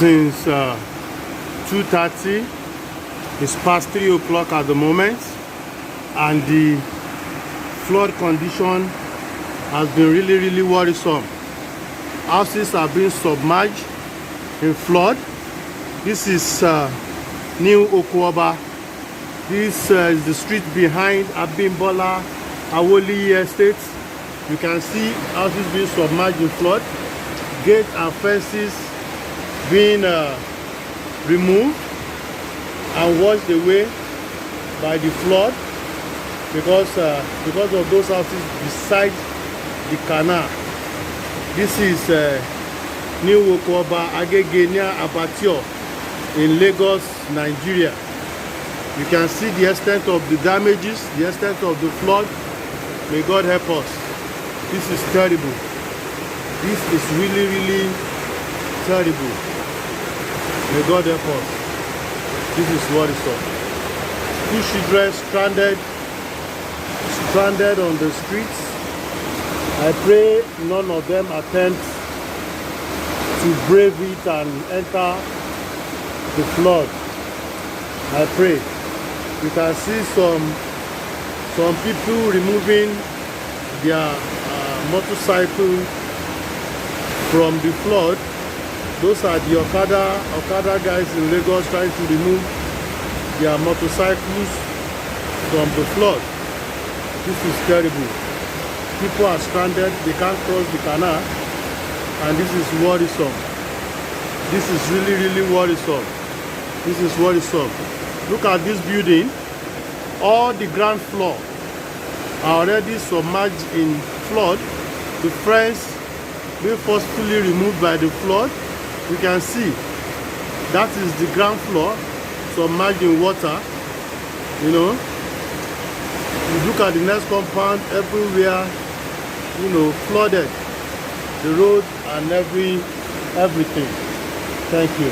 since 2:30. It's past 3 o'clock at the moment, and the flood condition has been really worrisome. Houses are being submerged in flood. This is New Okwaba. This is the street behind Abimbola Awoli Estate. You can see houses being submerged in flood, gates and fences being removed and washed away by the flood because of those houses beside the canal. This is New Okwaba Agege near Abattoir in Lagos, Nigeria. You can see the extent of the damages, the extent of the flood. May God help us. This is terrible. This is really terrible. May God help us. This is what is up. 2 children stranded on the streets. I pray none of them attempt to brave it and enter the flood. I pray. You can see some people removing their motorcycle from the flood. Those are the Okada guys in Lagos trying to remove their motorcycles from the flood. This is terrible. People are stranded, they can't cross the canal, and this is worrisome. This is really worrisome. This is worrisome. Look at this building. All the ground floor are already submerged in flood. The fence being forcefully removed by the flood. You can see that is the ground floor submerged in water. You know, you look at the next compound, everywhere, you know, flooded. The road and everything. Thank you.